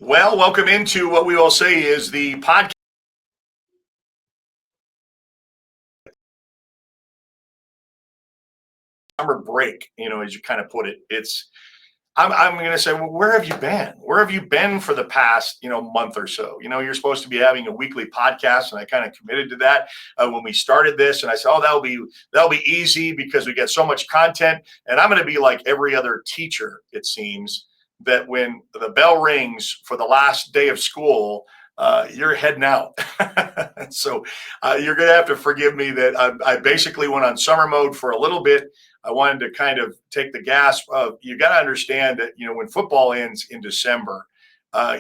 Well, welcome into what we will say is the podcast summer break, as you kind of put it. I'm going to say, well, where have you been? Where have you been for the past, month or so? You're supposed to be having a weekly podcast, and I kind of committed to that when we started this. And I said, oh, that'll be easy because we get so much content. And I'm going to be like every other teacher, it seems, that when the bell rings for the last day of school, you're heading out. So you're going to have to forgive me that I basically went on summer mode for a little bit. I wanted to kind of take the gas of, you got to understand that, when football ends in December,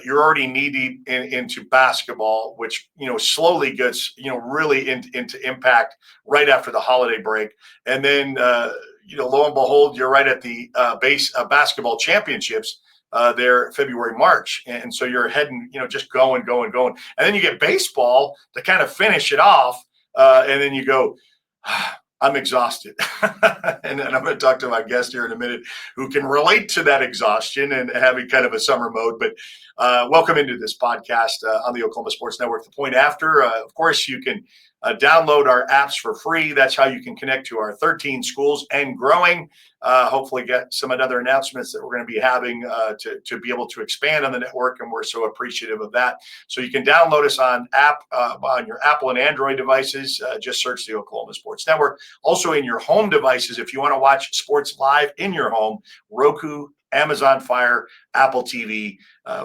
you're already knee deep into basketball, which, slowly gets, really into impact right after the holiday break. And then, lo and behold, you're right at the basketball championships there February, March. And so you're heading, just going. And then you get baseball to kind of finish it off. And then you go, I'm exhausted. And I'm going to talk to my guest here in a minute who can relate to that exhaustion and having kind of a summer mode. But welcome into this podcast on the Oklahoma Sports Network, The Point After. Of course, you can download our apps for free. That's how you can connect to our 13 schools and growing. Hopefully get some other announcements that we're going to be having to be able to expand on the network, and we're so appreciative of that. So you can download us on your Apple and Android devices. Just search the Oklahoma Sports Network. Also in your home devices, if you want to watch sports live in your home, Roku, Amazon Fire, Apple TV.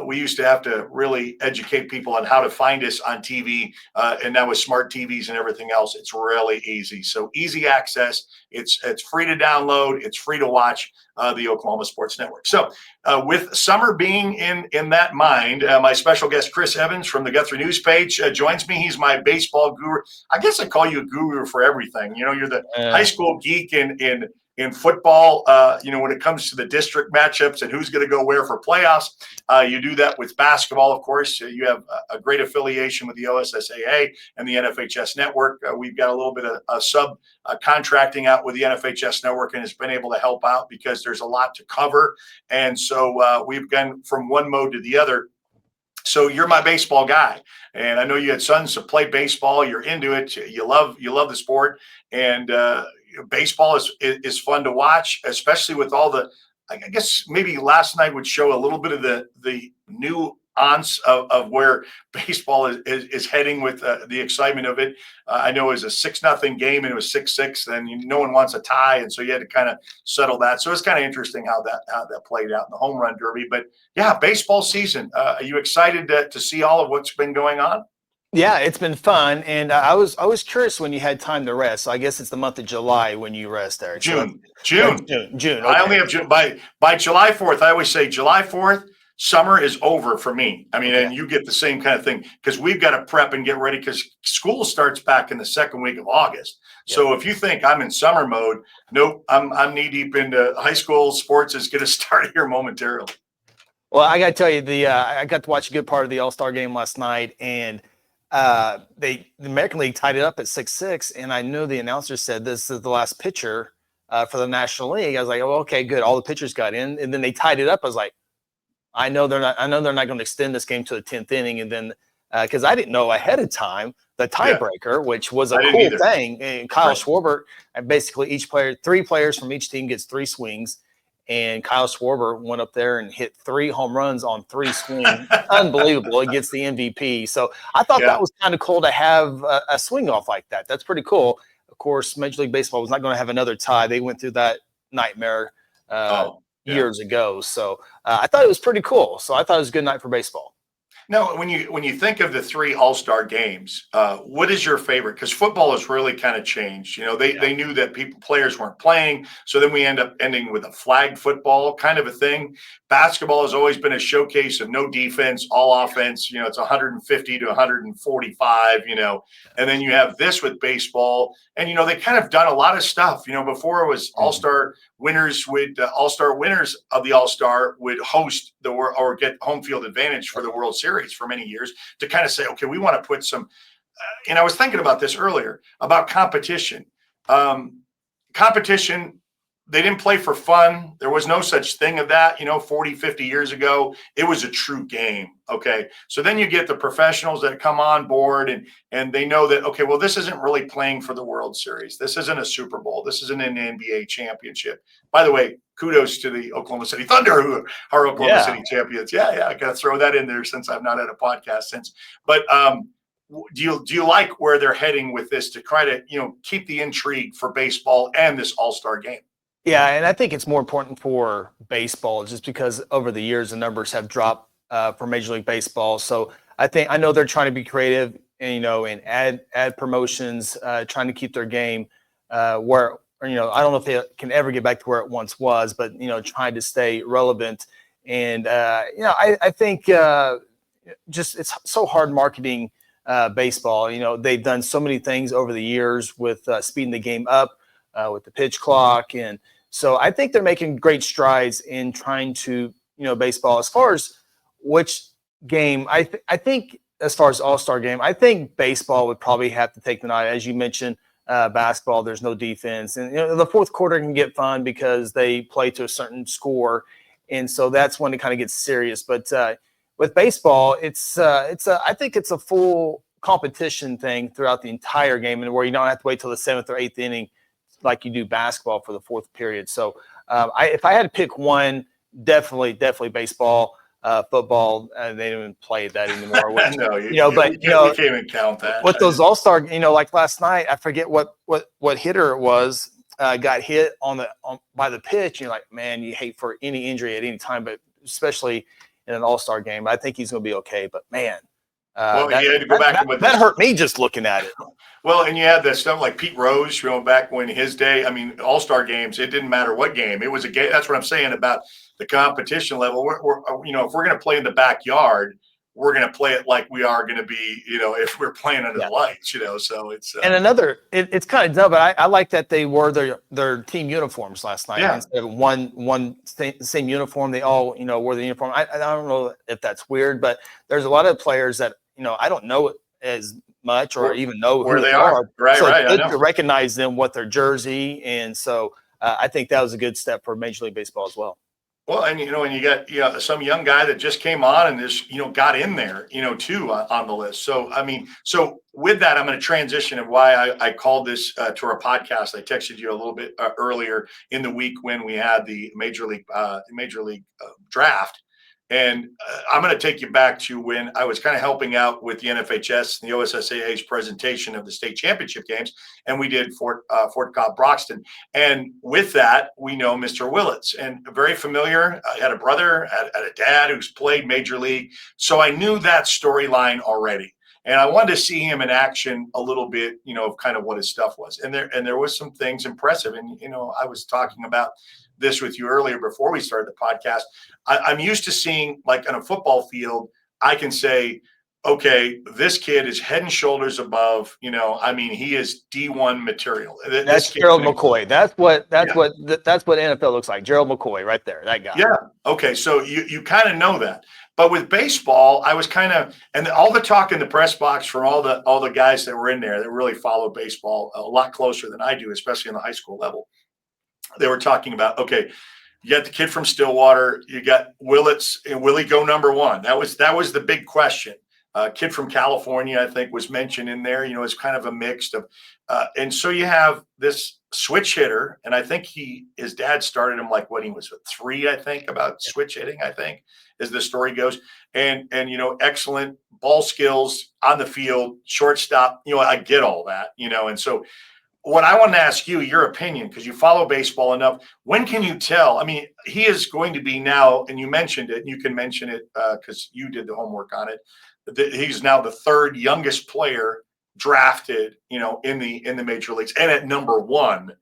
We used to have to really educate people on how to find us on TV, and now with smart TVs and everything else, it's really easy. So easy access. It's free to download. It's free to watch the Oklahoma Sports Network. So with summer being in that mind, my special guest Chris Evans from the Guthrie News page joins me. He's my baseball guru. I guess I call you a guru for everything. You're the high school geek in football, when it comes to the district matchups and who's going to go where for playoffs. You do that with basketball, of course. You have a great affiliation with the OSSAA and the NFHS network. We've got a little bit of sub contracting out with the NFHS network, and it's been able to help out because there's a lot to cover. And so we've gone from one mode to the other. So you're my baseball guy, and I know you had sons that play baseball. You're into it. You love the sport, and baseball is fun to watch, especially with all the. I guess maybe last night would show a little bit of the nuance of where baseball is heading with the excitement of it. I know it was a 6-0 game and it was 6-6. Then no one wants a tie, and so you had to kind of settle that. So it's kind of interesting how that played out in the home run derby. But yeah, baseball season. Are you excited to see all of what's been going on? Yeah, it's been fun, and I was curious when you had time to rest. So I guess it's the month of July when you rest, Eric. June. June. I Okay. only have June by July 4th. I always say July 4th, summer is over for me. I mean, Okay. and you get the same kind of thing because we've got to prep and get ready because school starts back in the second week of August. Yep. So if you think I'm in summer mode, nope, I'm knee deep into high school. Sports is going to start here momentarily. Well, I got to tell you, I got to watch a good part of the All-Star game last night, and the American League tied it up at 6-6, and I knew the announcer said this is the last pitcher for the National League. I was like, oh, okay, good. All the pitchers got in, and then they tied it up. I was like, I know they're not going to extend this game to the 10th inning, and then because I didn't know ahead of time the tiebreaker, which was a cool thing. And Kyle Schwarber, and basically three players from each team gets 3 swings. And Kyle Schwarber went up there and hit 3 home runs on 3 swings. Unbelievable. It gets the MVP. So I thought that was kind of cool to have a swing off like that. That's pretty cool. Of course, Major League Baseball was not going to have another tie. They went through that nightmare years ago. So I thought it was pretty cool. So I thought it was a good night for baseball. Now, when you think of the 3 All-Star games, what is your favorite? Because football has really kind of changed. They knew that players weren't playing, so then we end up ending with a flag football kind of a thing. Basketball has always been a showcase of no defense, all offense. It's 150 to 145. And then you have this with baseball, and they kind of done a lot of stuff. Before it was All-Star winners All-Star winners of the All-Star would host or get home field advantage for the World Series for many years to kind of say, okay, we want to put some. And I was thinking about this earlier about competition. Competition they didn't play for fun. There was no such thing of that, 40, 50 years ago. It was a true game. Okay. So then you get the professionals that come on board and they know that, okay, well, this isn't really playing for the World Series. This isn't a Super Bowl. This isn't an NBA championship. By the way, kudos to the Oklahoma City Thunder, who are Oklahoma City champions. Yeah. I got to throw that in there since I've not had a podcast since. But do you like where they're heading with this to try to, keep the intrigue for baseball and this all-star game? Yeah, and I think it's more important for baseball just because over the years the numbers have dropped for Major League Baseball. So I know they're trying to be creative and and add promotions, trying to keep their game where I don't know if they can ever get back to where it once was, but trying to stay relevant. And I think just it's so hard marketing baseball. They've done so many things over the years with speeding the game up with the pitch clock, and so I think they're making great strides in trying to, baseball. As far as which game, I think as far as all-star game, I think baseball would probably have to take the nod. As you mentioned, basketball, there's no defense. And, the fourth quarter can get fun because they play to a certain score. And so that's when it kind of gets serious. But with baseball, I think it's a full competition thing throughout the entire game, and where you don't have to wait till the 7th or 8th inning like you do basketball for the 4th period. So if I had to pick one, definitely baseball. Football, they don't even play that anymore. Which, no, we can't even count that. With those all-star, like last night, I forget what hitter it was, got hit by the pitch. You're like, man, you hate for any injury at any time, but especially in an all-star game. I think he's going to be okay, but man. You had to go back that hurt me just looking at it. Well, and you had that stuff like Pete Rose, back when his day. I mean, all-star games, it didn't matter what game. It was a game. That's what I'm saying about the competition level. We're if we're going to play in the backyard, we're going to play it like we are going to be, if we're playing under the lights, So it's and another. It's kind of dumb, but I like that they wore their team uniforms last night instead of one same uniform. They all wore the uniform. I don't know if that's weird, but there's a lot of players that I don't know as much or even know where they are. Right, so right. It's good to recognize them with their jersey, and so I think that was a good step for Major League Baseball as well. Well, and and you got some young guy that just came on and just got in there too on the list. So I mean, so with that, I'm going to transition of why I called this to our podcast. I texted you a little bit earlier in the week when we had the Major League draft. And I'm going to take you back to when I was kind of helping out with the NFHS and the OSSAA's presentation of the state championship games, and we did Fort Cobb Broxton. And with that, we know Mr. Willits, and very familiar. I had a brother, had a dad who's played Major League, so I knew that storyline already. And I wanted to see him in action a little bit, of kind of what his stuff was. And there was some things impressive. And I was talking about this with you earlier before we started the podcast. I'm used to seeing, like on a football field, I can say, okay, this kid is head and shoulders above, he is D1 material. That's Gerald McCoy. That's what NFL looks like. Gerald McCoy right there, that guy. Yeah. Okay. So you kind of know that. But with baseball, I was kind of, and all the talk in the press box from all the guys that were in there that really follow baseball a lot closer than I do, especially on the high school level. They were talking about, okay, you got the kid from Stillwater, you got Willits, and will he go number one? That was the big question. Kid from California, I think, was mentioned in there. It's kind of a mix of, and so you have this switch hitter, and I think his dad started him like when he was 3, I think, about switch hitting, I think, as the story goes, and excellent ball skills on the field, shortstop. I get all that, and so. What I want to ask you, your opinion, because you follow baseball enough, when can you tell? I mean, he is going to be now, and you mentioned it, and you can mention it because you did the homework on it. He's now the 3rd youngest player drafted, in the major leagues, and at number 1.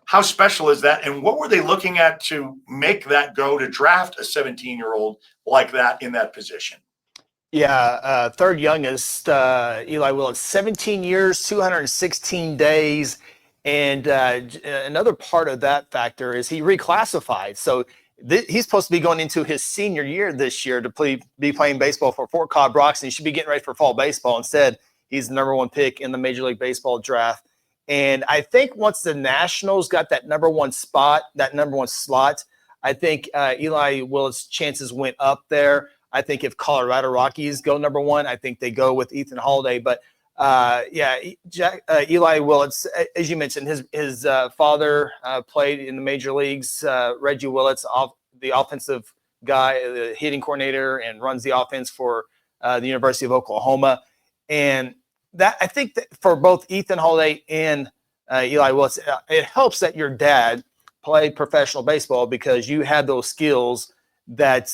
How special is that? And what were they looking at to make that go to draft a 17-year-old like that in that position? Yeah, 3rd youngest, Eli Willits, 17 years, 216 days. And another part of that factor is he reclassified. So he's supposed to be going into his senior year this year to be playing baseball for Fort Cobb Broxton. He should be getting ready for fall baseball. Instead, he's the number 1 pick in the Major League Baseball draft. And I think once the Nationals got that number one spot, that number one slot, I think Eli Willits' chances went up there. I think if Colorado Rockies go number one, I think they go with Ethan Holiday. But Eli Willits, as you mentioned, his father played in the major leagues. Reggie Willits, the offensive guy, the hitting coordinator, and runs the offense for the University of Oklahoma. And that, I think that for both Ethan Holiday and Eli Willits, it helps that your dad played professional baseball, because you had those skills that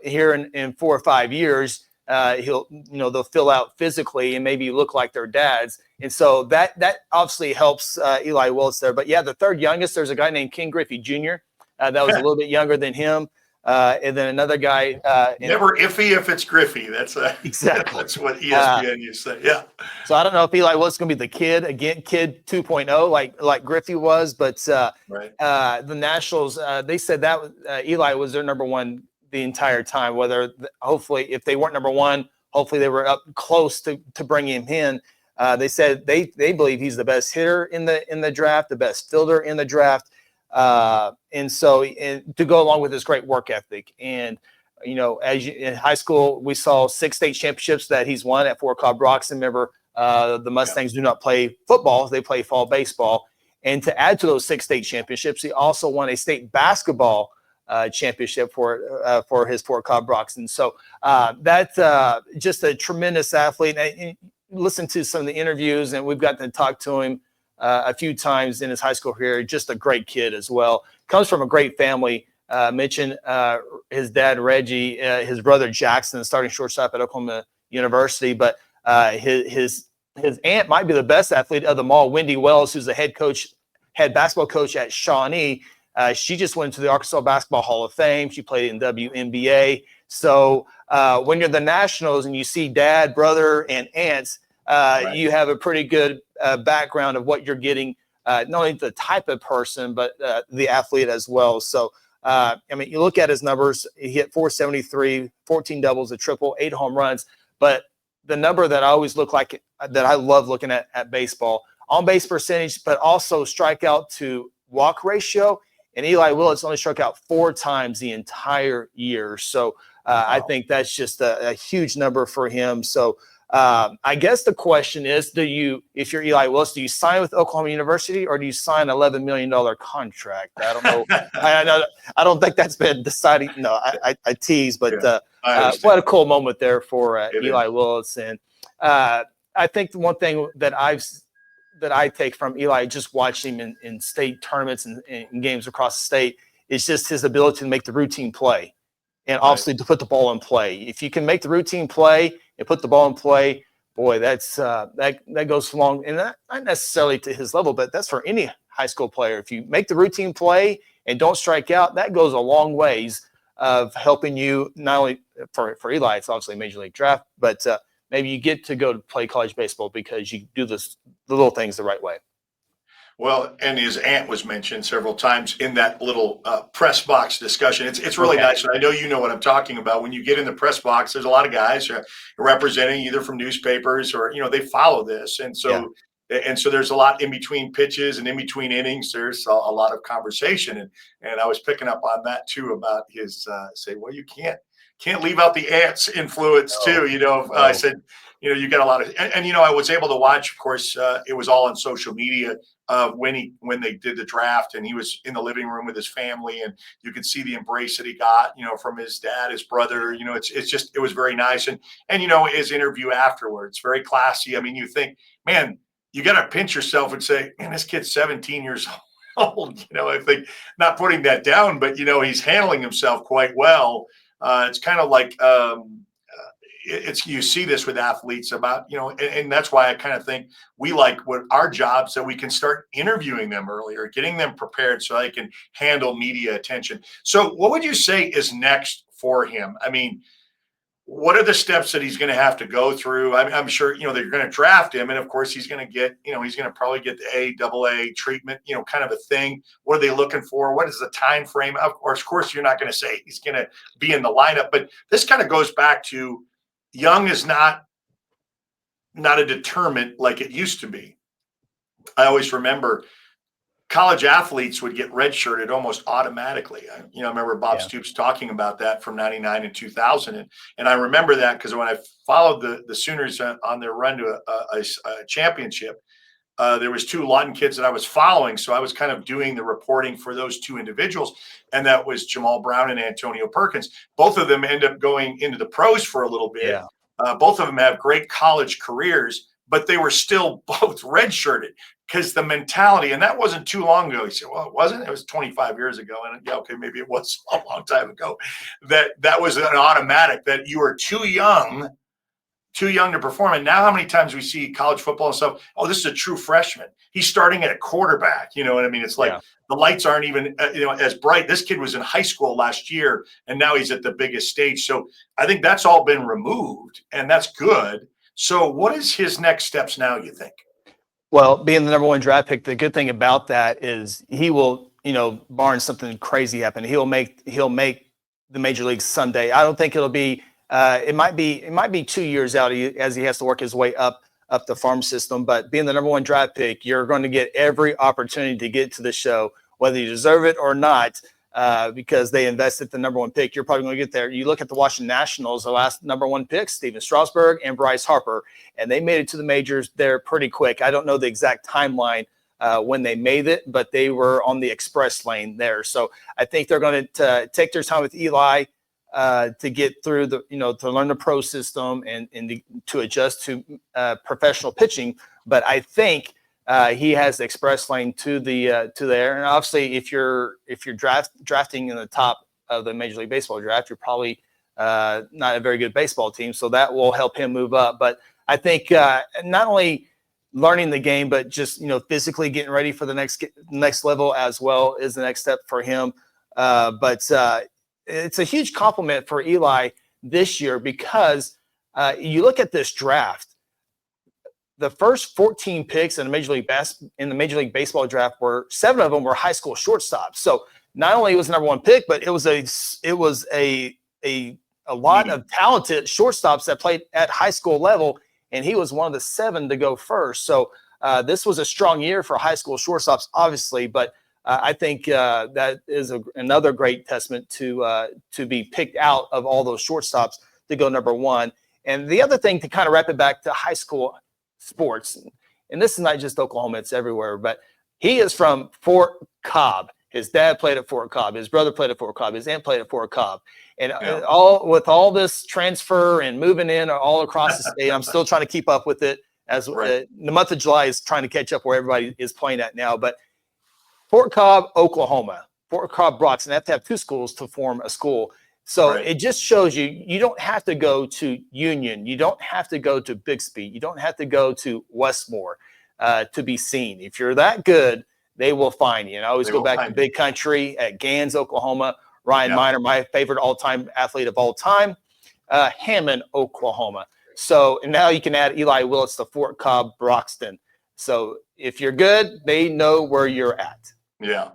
here in 4 or 5 years, they'll fill out physically and maybe look like their dads. And so that obviously helps Eli Willits there. But yeah, the third youngest, there's a guy named King Griffey Jr. That was a little bit younger than him. And then another guy. Never iffy if it's Griffey. That's exactly that's what ESPN used to say. Yeah. So I don't know if Eli Willits is going to be the kid 2.0 like Griffey was, but Right. The Nationals, they said that Eli was their number one the entire time. Hopefully, if they weren't number one, hopefully they were up close to bring him in. They said they believe he's the best hitter in the draft, the best fielder in the draft. And to go along with his great work ethic. And, in high school, we saw 6 state championships that he's won at Fort Cobb Roxon. Remember, the Mustangs do not play football. They play fall baseball. And to add to those 6 state championships, he also won a state basketball championship for his Fort Cobb Roxon. So that's just a tremendous athlete. And listen to some of the interviews, and we've gotten to talk to him a few times in his high school career. Just a great kid as well. Comes from a great family. Mentioned his dad, Reggie, his brother, Jackson, starting shortstop at Oklahoma University. But his aunt might be the best athlete of them all, Wendy Wells, who's the head basketball coach at Shawnee. She just went to the Arkansas Basketball Hall of Fame. She played in WNBA. So when you're the Nationals and you see dad, brother, and aunts, right, you have a pretty good background of what you're getting, not only the type of person, but the athlete as well. So, you look at his numbers. He hit 473, 14 doubles, a triple, 8 home runs. But the number that I always that I love looking at baseball, on base percentage, but also strikeout to walk ratio. And Eli Willits only struck out 4 times the entire year. So wow. I think that's just a huge number for him. So I guess the question is, if you're Eli Willits, do you sign with Oklahoma University or do you sign an $11 million contract? I don't know. I don't think that's been decided. No, I tease, but what a cool moment there for Eli Willits. And I think the one thing that I take from Eli, just watching him in state tournaments and games across the state, is just his ability to make the routine play. And obviously to put the ball in play. If you can make the routine play and put the ball in play, boy, that's that goes long. And not necessarily to his level, but that's for any high school player. If you make the routine play and don't strike out, that goes a long ways of helping you. Not only for Eli, it's obviously a major league draft, but maybe you get to go to play college baseball because you do the little things the right way. Well, and his aunt was mentioned several times in that little press box discussion. It's really nice. And I know you know what I'm talking about. When you get in the press box, there's a lot of guys representing either from newspapers or, they follow this. And so there's a lot in between pitches and in between innings. There's a lot of conversation. And I was picking up on that too, about his say, well, you can't leave out the aunt's influence too. I said, you got a lot of, and I was able to watch, of course, it was all on social media when they did the draft, and he was in the living room with his family, and you could see the embrace that he got, from his dad, his brother. It was very nice. And his interview afterwards, very classy. I mean, you think, man, you got to pinch yourself and say, man, this kid's 17 years old. I think, not putting that down, but he's handling himself quite well. It's kind of like you see this with athletes about, and that's why I kind of think we like what our jobs, that we can start interviewing them earlier, getting them prepared so they can handle media attention. So what would you say is next for him? I mean, what are the steps that he's going to have to go through? I'm sure, they're going to draft him. And of course he's going to get, he's going to probably get the AA treatment, kind of a thing. What are they looking for? What is the time frame? Of course, you're not going to say he's going to be in the lineup, but this kind of goes back to young is not a deterrent like it used to be. I always remember college athletes would get redshirted almost automatically. I remember Bob Stoops talking about that from 99 and 2000. And I remember that because when I followed the Sooners on their run to a championship, there was 2 Lawton kids that I was following. So I was kind of doing the reporting for those 2 individuals. And that was Jamal Brown and Antonio Perkins. Both of them end up going into the pros for a little bit. Yeah. Both of them have great college careers, but they were still both redshirted because the mentality, and that wasn't too long ago. You say, well, it wasn't. It was 25 years ago. And yeah, okay, maybe it was a long time ago. That was an automatic that you were too young to perform. And now how many times we see college football and stuff, oh, this is a true freshman. He's starting at a quarterback. You know what I mean? It's like the lights aren't even as bright. This kid was in high school last year, and now he's at the biggest stage. So I think that's all been removed, and that's good. So what is his next steps now, you think? Well, being the number 1 draft pick, the good thing about that is he will, barring something crazy happen, he'll make the major leagues someday. I don't think it'll be. It might be 2 years out as he has to work his way up the farm system. But being the number 1 draft pick, you're going to get every opportunity to get to the show, whether you deserve it or not, because they invested the number 1 pick. You're probably going to get there. You look at the Washington Nationals, the last number 1 picks, Steven Strasburg and Bryce Harper, and they made it to the majors there pretty quick. I don't know the exact timeline when they made it, but they were on the express lane there. So I think they're going to take their time with Eli to get through to learn the pro system and to adjust to professional pitching. But I think he has the express lane to there. And obviously, if you're drafting in the top of the Major League Baseball draft, you're probably not a very good baseball team. So that will help him move up. But I think not only learning the game, but just physically getting ready for the next level as well is the next step for him. But it's a huge compliment for Eli this year because you look at this draft. The first 14 picks in the Major League Baseball draft 7 of them were high school shortstops. So not only was the number 1 pick, but it was a lot of talented shortstops that played at high school level, and he was one of the 7 to go first. So this was a strong year for high school shortstops, obviously, but I think that is another great testament to be picked out of all those shortstops to go number 1. And the other thing to kind of wrap it back to high school sports, and this is not just Oklahoma, it's everywhere, but he is from Fort Cobb. His dad played at Fort Cobb. His brother played at Fort Cobb. His aunt played at Fort Cobb. And all this transfer and moving in all across the state, I'm still trying to keep up with it as the month of July is trying to catch up where everybody is playing at now. But Fort Cobb, Oklahoma, Fort Cobb, Broxton, they have to have 2 schools to form a school. So it just shows you don't have to go to Union. You don't have to go to Bixby. You don't have to go to Westmore to be seen. If you're that good, they will find you. And I always go back to Big Country at Gans, Oklahoma. Ryan Miner, my favorite all-time athlete of all time, Hammond, Oklahoma. So and now you can add Eli Willits to Fort Cobb, Broxton. So if you're good, they know where you're at. Yeah.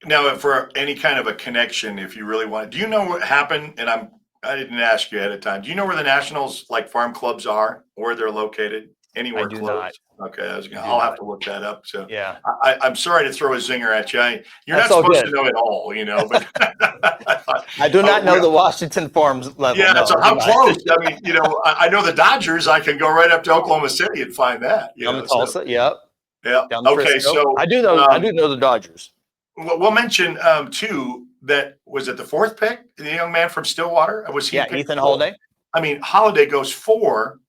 Now, for any kind of a connection, if you really want, do you know what happened? And I didn't ask you ahead of time. Do you know where the Nationals farm clubs are, where they're located? Anywhere close? Not. Okay, I'll have to look that up. So yeah, I'm sorry to throw a zinger at you. You're not supposed to know it all, But I do not know the Washington Farms level. Yeah, so how close? I mean, I know the Dodgers. I can go right up to Oklahoma City and find that. Tulsa, yep. Yeah. Okay, so I do know the Dodgers. We'll mention too that was it the 4th pick, the young man from Stillwater? Was he? Yeah, Ethan Holiday. I mean, Holiday goes 4.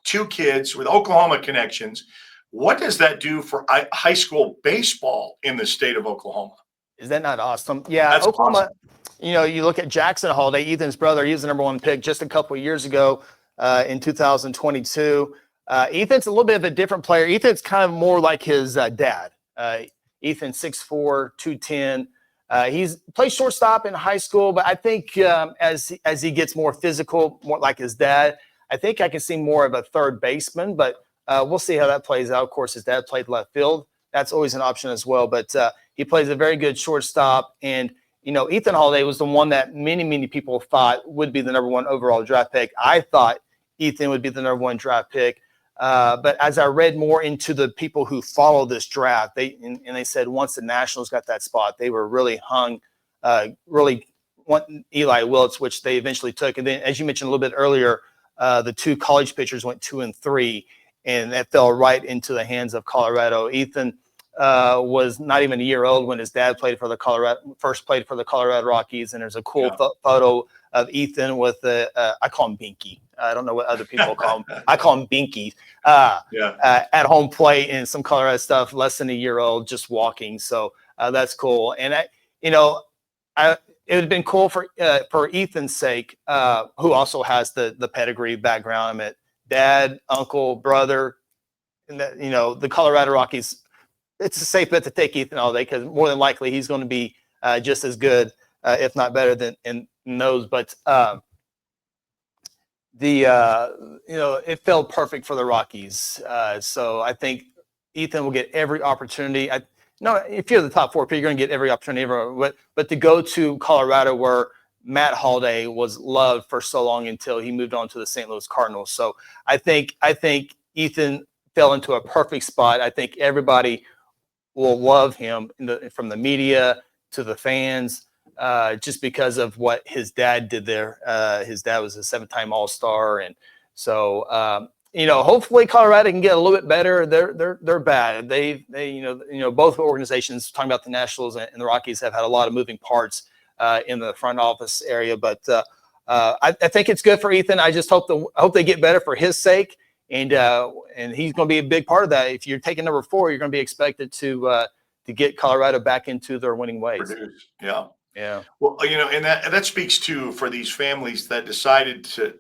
2 kids with Oklahoma connections. What does that do for high school baseball in the state of Oklahoma? Is that not awesome? Yeah, that's Oklahoma. Awesome. You look at Jackson Holiday, Ethan's brother. He was the number 1 pick just a couple of years ago in 2022. Ethan's a little bit of a different player. Ethan's kind of more like his dad. Ethan's 6'4", 210. He's played shortstop in high school, but I think as he gets more physical, more like his dad, I think I can see more of a third baseman, but we'll see how that plays out. Of course, his dad played left field. That's always an option as well, but he plays a very good shortstop. And, Ethan Holiday was the one that many people thought would be the number 1 overall draft pick. I thought Ethan would be the number 1 draft pick. But as I read more into the people who follow this draft, they said once the Nationals got that spot, they were really really want Eli Willits, which they eventually took. And then, as you mentioned a little bit earlier, the 2 college pitchers went 2 and 3, and that fell right into the hands of Colorado. Ethan was not even a year old when his dad played for the Colorado Rockies. And there's a cool photo of Ethan with I call him Binky. I don't know what other people call him. I call him Binky. At home plate and some Colorado stuff, less than a year old, just walking. So that's cool. And it would have been cool for Ethan's sake, who also has the pedigree background. I mean, dad, uncle, brother, and the Colorado Rockies. It's a safe bet to take Ethan all day because more than likely he's going to be just as good, if not better than in those. But it felt perfect for the Rockies. So I think Ethan will get every opportunity. If you're the top 4 pick, you're going to get every opportunity ever. But to go to Colorado, where Matt Holliday was loved for so long until he moved on to the St. Louis Cardinals. So I think Ethan fell into a perfect spot. I think everybody will love him from the media to the fans, just because of what his dad did there. His dad was a 7-time All-Star, and so hopefully Colorado can get a little bit better. They're bad. They both organizations, talking about the Nationals and the Rockies, have had a lot of moving parts in the front office area. But I think it's good for Ethan. I just hope they get better for his sake. And he's going to be a big part of that. If you're taking number 4, you're going to be expected to get Colorado back into their winning ways. Yeah. Yeah. Well, and that speaks to, for these families that decided to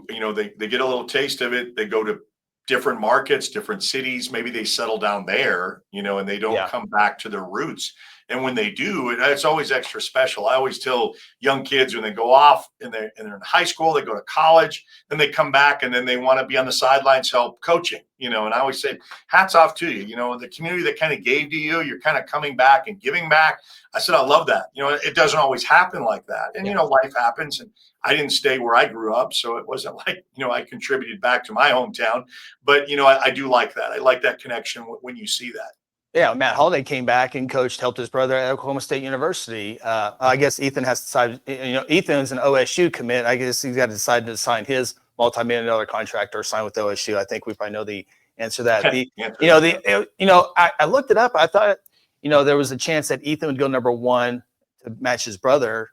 they get a little taste of it. They go to different markets, different cities. Maybe they settle down there, and they don't come back to their roots. And when they do, it's always extra special. I always tell young kids when they go off and they're in high school, they go to college, then they come back and then they want to be on the sidelines help coaching, and I always say, hats off to you, the community that kind of gave to you, you're kind of coming back and giving back. I said, I love that. It doesn't always happen like that. And, life happens. And I didn't stay where I grew up. So it wasn't like, I contributed back to my hometown. But, I do like that. I like that connection when you see that. Yeah, Matt Holliday came back and helped his brother at Oklahoma State University. I guess Ethan has decided, Ethan's an OSU commit. I guess he's got to decide to sign his multi-million-dollar contract or sign with OSU. I think we probably know the answer to that. I looked it up. I thought, there was a chance that Ethan would go number 1 to match his brother.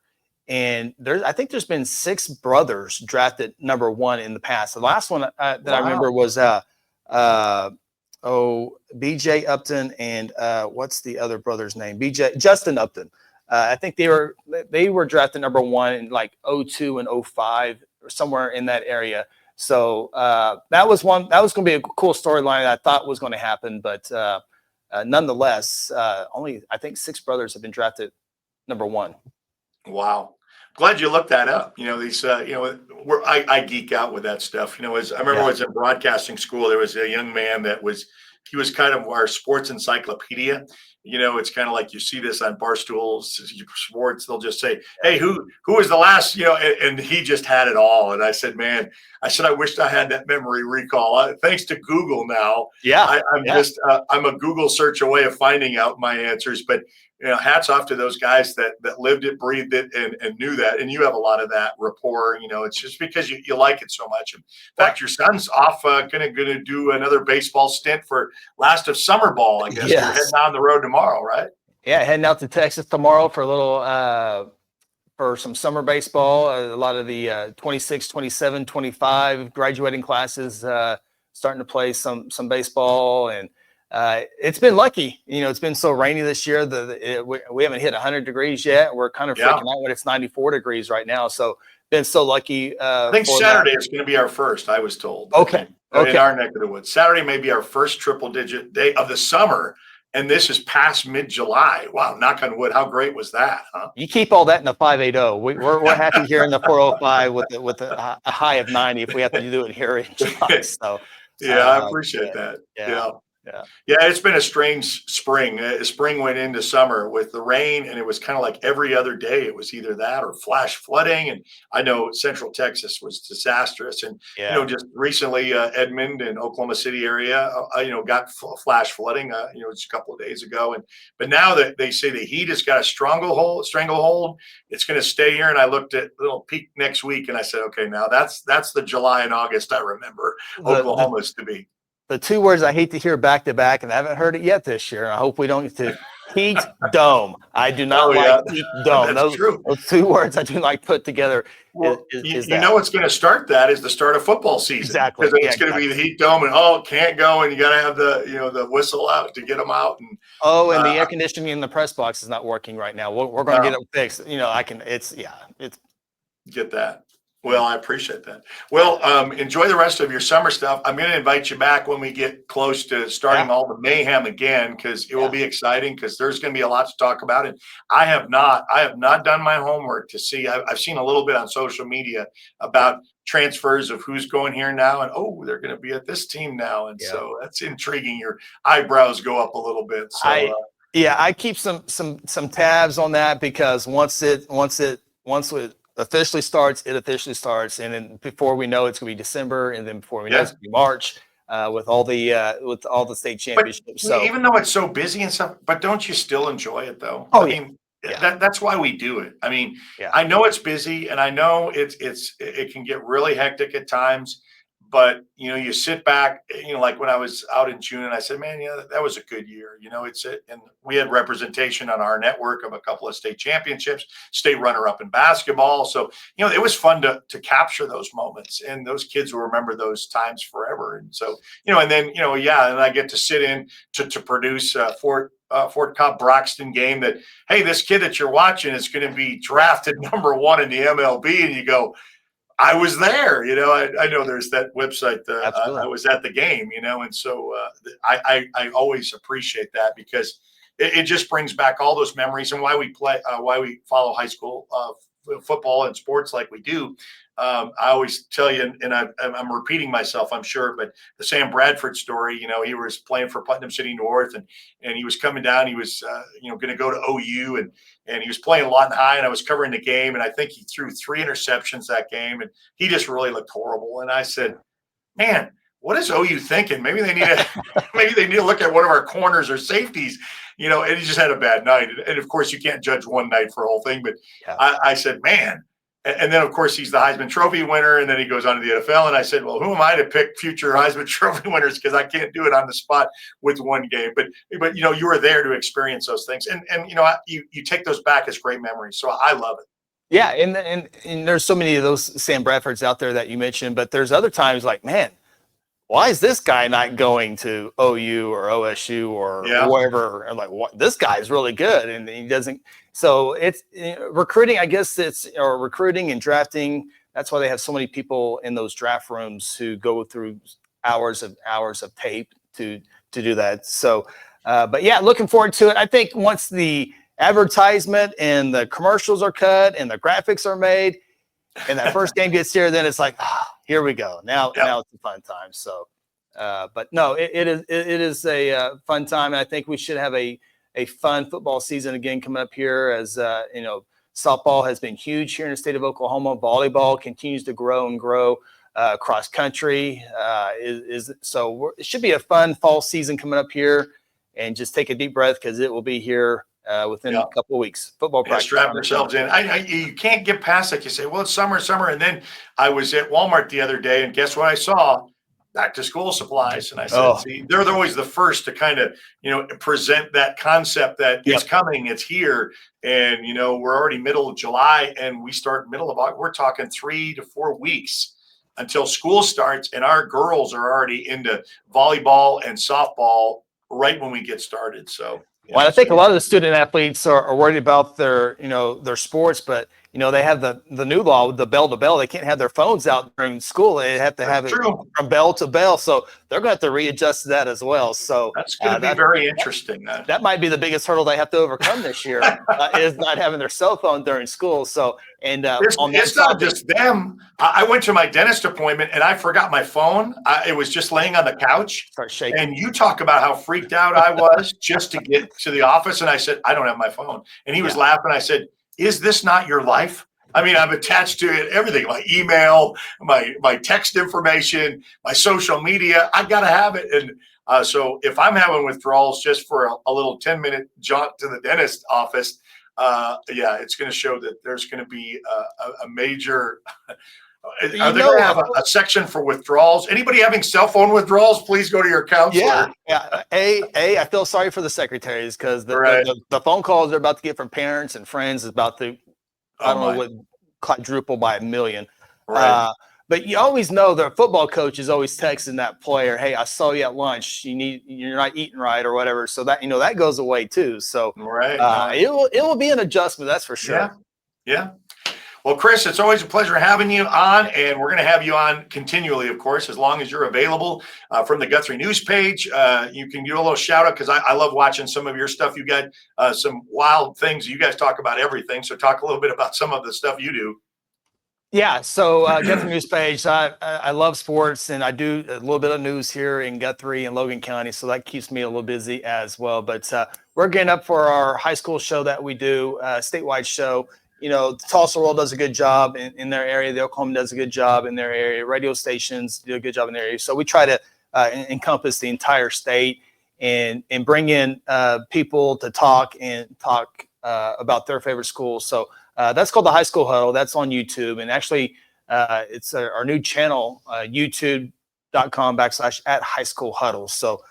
And I think there's been 6 brothers drafted number 1 in the past. The last one that I remember was BJ Upton and what's the other brother's name? Justin Upton. I think they were drafted number 1 in like 2002 and 2005 or somewhere in that area. So that was going to be a cool storyline that I thought was going to happen, but nonetheless, only I think 6 brothers have been drafted number 1. Wow. Glad you looked that up. I geek out with that stuff. As I remember, I was in broadcasting school. There was a young man he was kind of our sports encyclopedia. It's kind of like you see this on Barstool Sports. They'll just say, "Hey, who was the last?" And he just had it all. And I said, "Man, I wished I had that memory recall." Thanks to Google now. Yeah, I'm a Google search away of finding out my answers. But hats off to those guys that lived it, breathed it, and knew that. And you have a lot of that rapport. It's just because you like it so much. In fact, your son's off going to do another baseball stint for last of summer ball. I guess you're heading on the road tomorrow, right? Yeah, heading out to Texas tomorrow for a little for some summer baseball. A lot of the 26, 27, 25 graduating classes starting to play some baseball. And it's been lucky. It's been so rainy this year that we haven't hit 100 degrees yet. We're kind of freaking out when it's 94 degrees right now. So been so lucky. I think Saturday is going to be our first, I was told. Okay. In our neck of the woods. Saturday may be our first triple-digit day of the summer, and this is past mid-July. Wow, knock on wood. How great was that, huh? You keep all that in the 580. We're happy here in the 405 with a high of 90 if we have to do it here in July. So I appreciate that. Yeah. Yeah, it's been a strange spring. Spring went into summer with the rain, and it was kind of like every other day. It was either that or flash flooding. And I know Central Texas was disastrous. And Yeah. just recently, Edmond and Oklahoma City area, got flash flooding. Just a couple of days ago. And but now that they say the heat has got a stranglehold, it's going to stay here. And I looked at little peak next week, and I said, okay, now that's the July and August I remember Oklahoma's to be. The two words I hate to hear back to back, and I haven't heard it yet this year. I hope we don't get to heat dome. I do not like heat dome. That's true. Those two words I do like put together. Well, you know what's going to start that is the start of football season. Exactly. Because it's going to be the heat dome, and can't go, and you got to have the whistle out to get them out. And and the air conditioning in the press box is not working right now. We're going to get it fixed. It's get that. Well, I appreciate that. Well, enjoy the rest of your summer stuff. I'm going to invite you back when we get close to starting all the mayhem again, because it will be exciting, because there's going to be a lot to talk about. And I have not done my homework to see. I've seen a little bit on social media about transfers of who's going here now, and they're going to be at this team now, and so that's intriguing. Your eyebrows go up a little bit. So I keep some tabs on that, because once it officially starts, and then before we know it's going to be December, and then before we know it's going to be March, with all the state championships. So even though it's so busy and stuff, but don't you still enjoy it though? That's why we do it. I mean, I know it's busy, and I know it can get really hectic at times, but you sit back, like when I was out in June, and I said, man, that was a good year. And we had representation on our network of a couple of state championships, state runner-up in basketball. So, it was fun to capture those moments, and those kids will remember those times forever. And so, and then, and I get to sit in to produce Fort Cobb Broxton game that, hey, this kid that you're watching is going to be drafted number 1 in the MLB. And you go, I was there, I know there's that website. I was at the game, and so I always appreciate that, because it just brings back all those memories, and why we follow high school football and sports like we do. I always tell you, and I'm repeating myself, I'm sure, but the Sam Bradford story, he was playing for Putnam City North, and he was coming down. He was, going to go to OU, and he was playing Lawton High, and I was covering the game, and I think he threw 3 interceptions that game, and he just really looked horrible. And I said, man, what is OU thinking? Maybe they need to look at one of our corners or safeties, and he just had a bad night. And of course, you can't judge one night for a whole thing, but I said, man. And then, of course, he's the Heisman Trophy winner, and then he goes on to the NFL. And I said, well, who am I to pick future Heisman Trophy winners? Because I can't do it on the spot with one game. But you were there to experience those things, and you take those back as great memories. So I love it. Yeah, and there's so many of those Sam Bradfords out there that you mentioned, but there's other times like, man, why is this guy not going to OU or OSU or wherever? I'm like, what? This guy is really good, and he doesn't. So it's recruiting. I guess or recruiting and drafting. That's why they have so many people in those draft rooms who go through hours of tape to do that. So, but yeah, looking forward to it. I think once the advertisement and the commercials are cut and the graphics are made, and that first game gets here, then it's like, here we go. Now it's a fun time. So, but no, it is a fun time, and I think we should have a fun football season again coming up here. As softball has been huge here in the state of Oklahoma. Volleyball continues to grow and grow. Cross country so it should be a fun fall season coming up here. And just take a deep breath, because it will be here within a couple of weeks. Football practice. Strap yourselves in. You can't get past it. You say, well, it's summer. And then I was at Walmart the other day, and guess what I saw? Back to school supplies. And I said, see, they're always the first to kind of, present that concept that it's coming, it's here. And, we're already middle of July, and we start middle of August. We're talking 3 to 4 weeks until school starts, and our girls are already into volleyball and softball right when we get started. So, I think a lot of the student athletes are worried about their sports, but they have the new law with the bell to bell. They can't have their phones out during school. They have to have it from bell to bell. So they're going to have to readjust that as well. So that's going to be very interesting. That might be the biggest hurdle they have to overcome this year is not having their cell phone during school. So, and it's not just them. I went to my dentist appointment and I forgot my phone. It was just laying on the couch. Start shaking. And you talk about how freaked out I was just to get to the office. And I said, I don't have my phone. And he was laughing. I said, is this not your life? I mean, I'm attached to it, everything, my email, my text information, my social media. I got to have it. And so if I'm having withdrawals just for a little 10-minute jaunt to the dentist office, it's going to show that there's going to be a major. Are they going to have a section for withdrawals? Anybody having cell phone withdrawals, please go to your counselor. Yeah. I feel sorry for the secretaries because the phone calls they're about to get from parents and friends is about to, I don't know what, quadruple by 1 million. Right. But you always know the football coach is always texting that player, "Hey, I saw you at lunch. You're not eating right or whatever." So that that goes away too. So it will be an adjustment, that's for sure. Yeah. Well, Chris, it's always a pleasure having you on, and we're going to have you on continually, of course, as long as you're available from the Guthrie News page. You can do a little shout out because I love watching some of your stuff. You got some wild things. You guys talk about everything. So talk a little bit about some of the stuff you do. Yeah, so Guthrie News page. I love sports, and I do a little bit of news here in Guthrie and Logan County, so that keeps me a little busy as well. But we're getting up for our high school show that we do, statewide show. Tulsa World does a good job in their area. The Oklahoma does a good job in their area. Radio stations do a good job in their area. So we try to encompass the entire state and bring in people to talk about their favorite schools. So that's called the High School Huddle. That's on YouTube. And actually, it's our new channel, youtube.com/@highschoolhuddle. So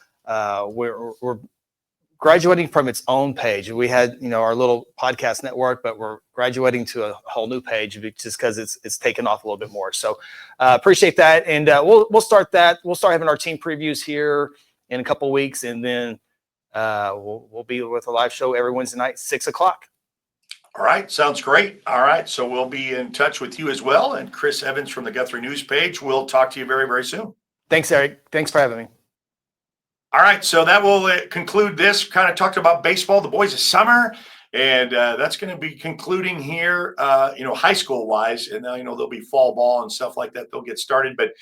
we're graduating from its own page. We had, our little podcast network, but we're graduating to a whole new page just because it's taken off a little bit more. So appreciate that. And we'll start that. We'll start having our team previews here in a couple of weeks. And then we'll be with a live show every Wednesday night, 6:00. All right. Sounds great. All right. So we'll be in touch with you as well. And Chris Evans from the Guthrie News page. We'll talk to you very, very soon. Thanks, Eric. Thanks for having me. All right, so that will conclude this. Kind of talked about baseball, the boys of summer, and that's going to be concluding here, high school wise. And now, there'll be fall ball and stuff like that. They'll get started, but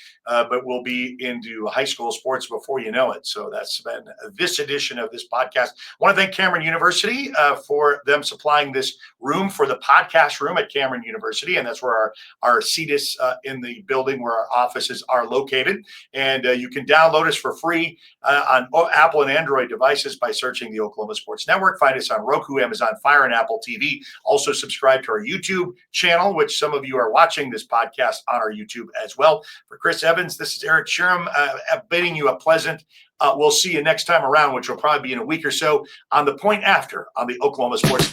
we'll be into high school sports before you know it. So that's been this edition of this podcast. I want to thank Cameron University for them supplying this room for the podcast room at Cameron University, and that's where our seat is in the building where our offices are located. And you can download us for free on Apple and Android devices by searching the Oklahoma Sports Network. Find us on Roku, Amazon Fire, and Apple TV. Also subscribe to our YouTube channel, which some of you are watching this podcast on our YouTube as well. For Chris Evans, this is Eric Sherem bidding you a pleasant. We'll see you next time around, which will probably be in a week or so on The Point After on the Oklahoma Sports